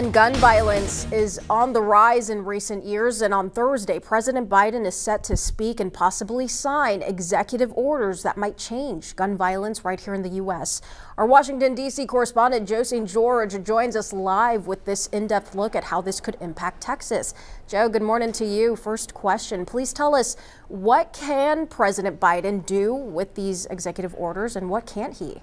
And gun violence is on the rise in recent years, and on Thursday, President Biden is set to speak and possibly sign executive orders that might change gun violence right here in the U.S. Our Washington, D.C. correspondent Joe St. George joins us live with this in-depth look at how this could impact Texas. Joe, good morning to you. First question, please tell us, what can President Biden do with these executive orders and what can't he?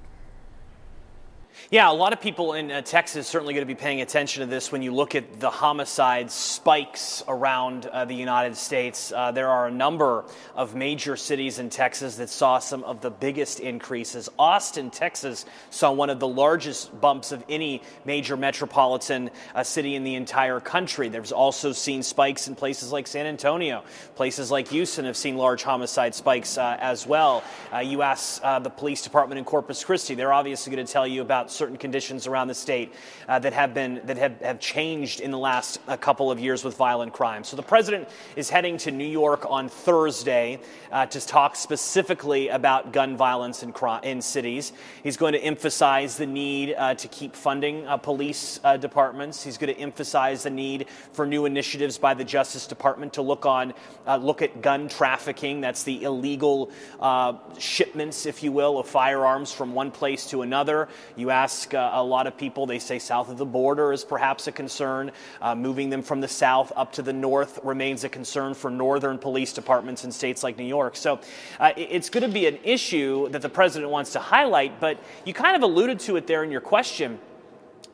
Yeah, a lot of people in Texas certainly going to be paying attention to this when you look at the homicide spikes around the United States. There are a number of major cities in Texas that saw some of the biggest increases. Austin, Texas, saw one of the largest bumps of any major metropolitan city in the entire country. There's also seen spikes in places like San Antonio. Places like Houston have seen large homicide spikes as well. You ask the police department in Corpus Christi, they're obviously going to tell you about certain conditions around the state that have changed in the last couple of years with violent crime. So the president is heading to New York on Thursday to talk specifically about gun violence in cities. He's going to emphasize the need to keep funding police departments. He's going to emphasize the need for new initiatives by the Justice Department to look at gun trafficking. That's the illegal shipments, if you will, of firearms from one place to another. You ask a lot of people, they say south of the border is perhaps a concern. Moving them from the south up to the north remains a concern for northern police departments in states like New York. So it's going to be an issue that the president wants to highlight, but you kind of alluded to it there in your question.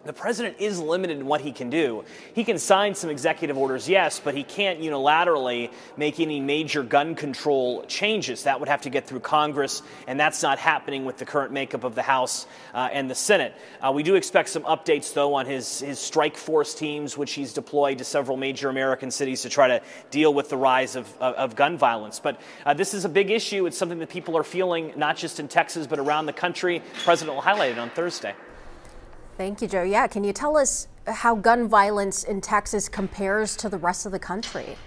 The president is limited in what he can do. He can sign some executive orders, yes, but he can't unilaterally make any major gun control changes. That would have to get through Congress, and that's not happening with the current makeup of the House and the Senate. We do expect some updates, though, on his strike force teams, which he's deployed to several major American cities to try to deal with the rise of gun violence. But this is a big issue. It's something that people are feeling, not just in Texas, but around the country. The president will highlight it on Thursday. Thank you, Joe. Yeah, can you tell us how gun violence in Texas compares to the rest of the country?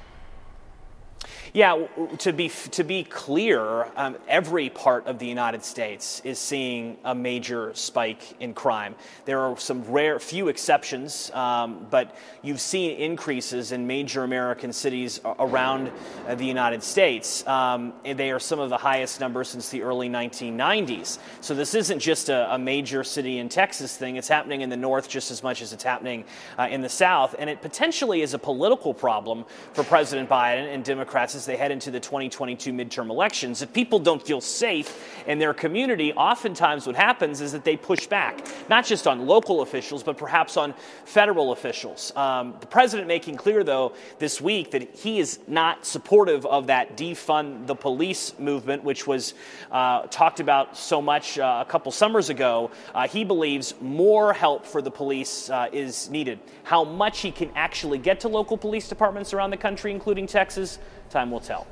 Yeah, to be clear, every part of the United States is seeing a major spike in crime. There are some few exceptions, but you've seen increases in major American cities around the United States. And they are some of the highest numbers since the early 1990s. So this isn't just a major city in Texas thing. It's happening in the north just as much as it's happening in the south. And it potentially is a political problem for President Biden and Democrats as they head into the 2022 midterm elections. If people don't feel safe in their community, oftentimes what happens is that they push back, not just on local officials, but perhaps on federal officials. The president making clear, though, this week that he is not supportive of that defund the police movement, which was talked about so much a couple summers ago. He believes more help for the police is needed. How much he can actually get to local police departments around the country, including Texas, time will tell.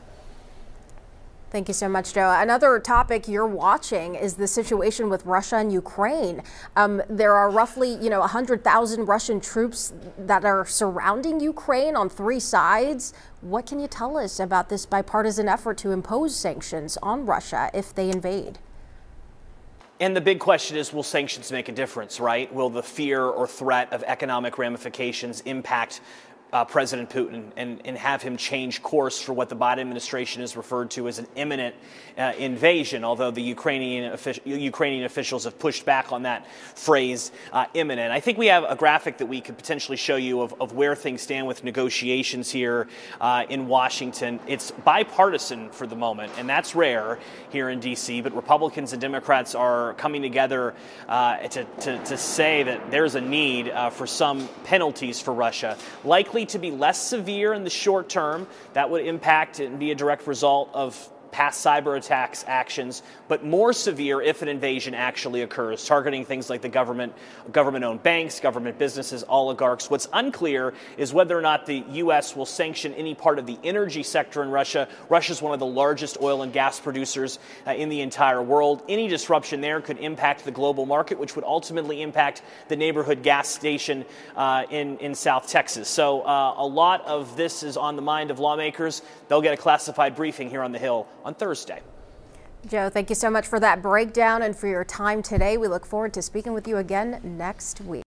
Thank you so much, Joe. Another topic you're watching is the situation with Russia and Ukraine. There are roughly, 100,000 Russian troops that are surrounding Ukraine on three sides. What can you tell us about this bipartisan effort to impose sanctions on Russia if they invade? And the big question is, will sanctions make a difference, right? Will the fear or threat of economic ramifications impact President Putin and have him change course for what the Biden administration has referred to as an imminent invasion, although the Ukrainian officials have pushed back on that phrase, imminent. I think we have a graphic that we could potentially show you of where things stand with negotiations here in Washington. It's bipartisan for the moment, and that's rare here in D.C., but Republicans and Democrats are coming together to say that there's a need for some penalties for Russia, likely to be less severe in the short term. That would impact and be a direct result of past cyber attacks actions, but more severe if an invasion actually occurs, targeting things like the government-owned banks, government businesses, oligarchs. What's unclear is whether or not the U.S. will sanction any part of the energy sector in Russia. Russia is one of the largest oil and gas producers in the entire world. Any disruption there could impact the global market, which would ultimately impact the neighborhood gas station in South Texas. So a lot of this is on the mind of lawmakers. They'll get a classified briefing here on the Hill on Thursday. Joe, thank you so much for that breakdown and for your time today. We look forward to speaking with you again next week.